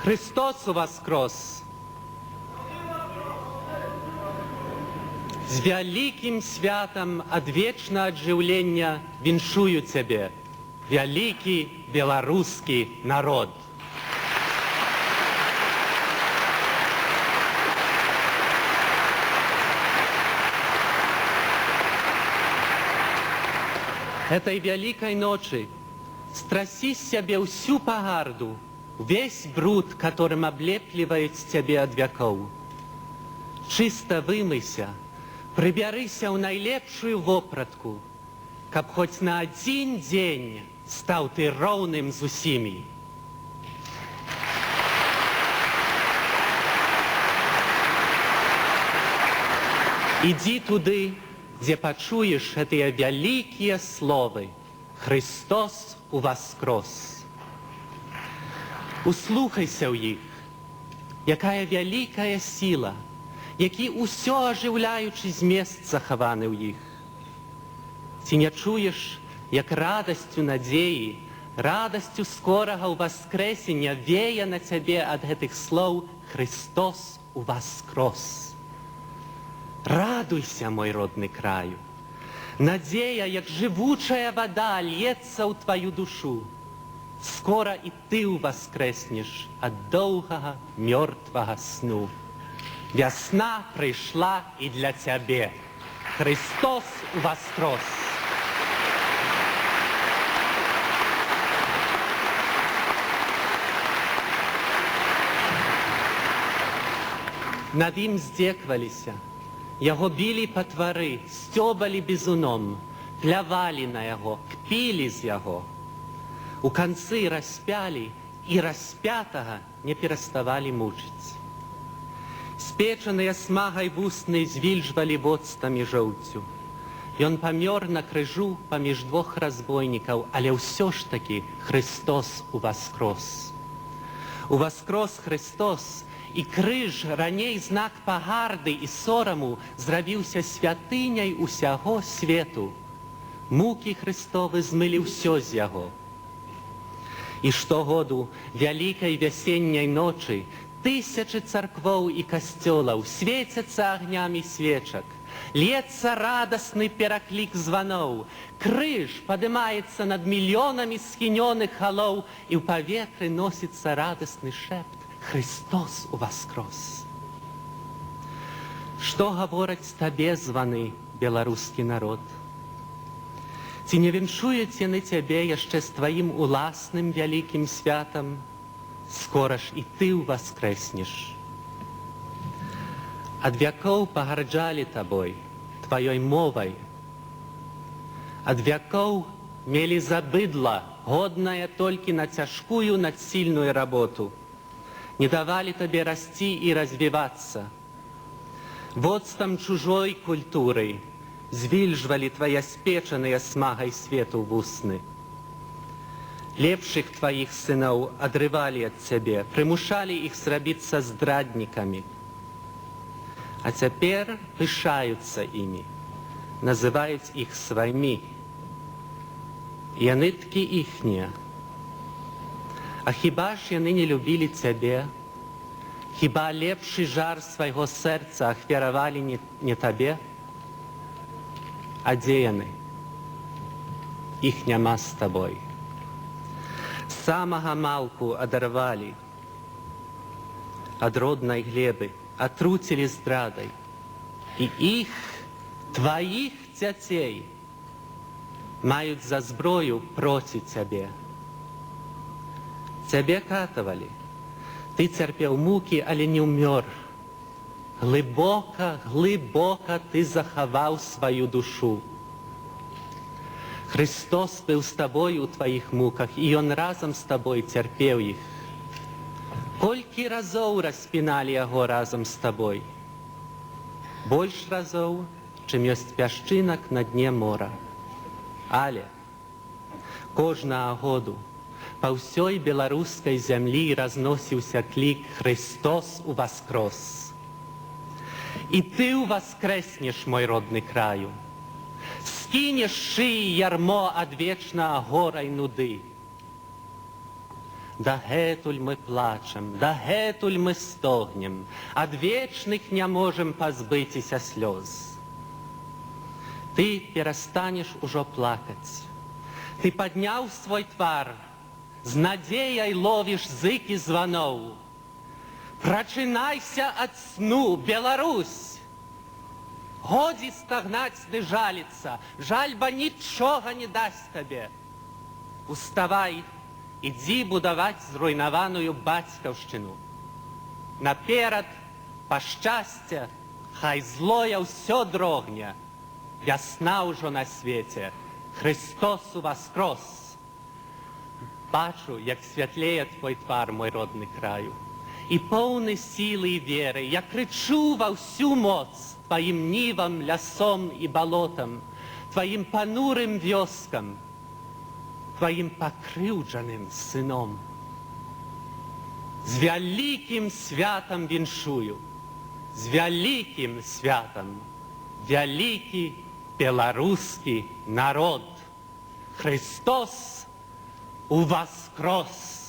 Христос воскрес! З вялікім святам адвечнага аджыўлення віншую цябе, вялікі беларускі народ. Этой великой ночи страси с себя всю погарду, весь бруд, которым облепливает тебя от веков. Чисто вымыйся, прибярыся ў найлепшую вопратку, каб хоть на один день стал ты роўным з усімі. Иди туды, где почуешь гэтыя вялікія словы «Христос уваскрос». Услухайся ў іх, якая вялікая сила, які ўсё ажыўляючы змест захаваны ў іх. Ці не чуеш, як радасцю надзеі, радасцю скорага ўваскрэсення вее на цябе ад гэтых слоў «Христос уваскрос». Радуйся, мой родны краю. Надзея, як жывучая вода, льецца ў твою душу. Скора і ты уваскрэснеш ад доўгага мёртвага сну. Вясна прыйшла і для цябе. Христос уваскрос! Над ім здзекваліся. Яго білі па твары, сцёбалі бізуном, плявалі на яго, кпілі з яго. У канцы распялі і распятага не пераставалі мучыць. Спечаныя смагай вусны звільжвалі воцтамі жоўцю. Ён памёр на крыжу паміж двух разбойнікаў, але ўсё ж такі Христос уваскрос. Уваскрос Христос, і крыж, раней знак пагарды і сораму, зрабіўся святыняй усяго свету. Мукі Христовы змылі ўсё з яго. І штогоду вялікай вясенняй ночы тысячы царквоў і касцёлаў свецяцца агнямі свечак, льецца радасны пераклік званоў, крыж падымаецца над мільёнамі схінёных галоў, і ў паветры носіцца радасны шэпт «Христос уваскрос». Што гавораць табе званы, беларускі народ? Ці не віншуюць яны цябе яшчэ з тваім уласным вялікім святам? Скора ж і ты ўваскрэснеш. Ад вякоў пагарджалі табой, тваёй мовай. Ад вякоў мелі забыдла, годнае толькі на цяжкую надсільную работу. Не давали тебе расти и развиваться. Водством чужой культуры звільжвали твоя спечаныя смагай свету вусны. Лепшых твоих сыноў адрывали от цябе, прымушали их зрабіцца здраднікамі. А цяпер пышаюцца імі, называюць іх сваймі. Яны ткі іхнія. А хіба ж яны не любілі цябе? Хіба лепшы жар свайго сэрца ахвяравалі не табе? А дзе яны? Іх няма з табой. Самага малку адарвалі ад роднай глебы, атруцілі здрадай. І іх, тваіх дзяцей, маюць за зброю проці цябе. Цябе катавалі, ты цярпеў мукі, але не ўмёр. Глыбока, глыбока ты захаваў сваю душу. Христос быў з табой у тваіх муках, і ён разам з табой цярпеў іх. Колькі разоў распіналі яго разам з табой? Больш разоў, чым ёсць пясчынак на дне мора. Але кожнага году па ўсёй беларускай зямлі разносіўся клік «Христос уваскрос». І ты уваскрэснеш, мой родны краю. Скінеш шыі ярмо ад вечнага гора і нуды. Дагэтуль мы плачем, дагэтуль мы стогнем, ад вечных не можем пазбыціся слёз. Ты перастанеш ужо плакаць. Ты падняў свой твар, з надзеяй ловіш зыкі званоў. Прачынайся ад сну, Беларусь! Годзі стагнаць ды жаліцца, жальба нічога не дасць табе. Уставай, ідзі будаваць зруйнаваную бацькаўшчыну. Наперад, па шчасце, хай злое ўсё дрогне. Вясна ўжо на свеце, Христос уваскрос. Бачу, як святлее твой твар, мой родны краю, і поўны сілы і веры, я крычу ва ўсю моц тваім нівам, лясом і балотам, тваім панурым вёскам, тваім пакрыўджаным сыном. З вялікім святам віншую, з вялікім святам, вялікі беларускі народ. Христос уваскрос!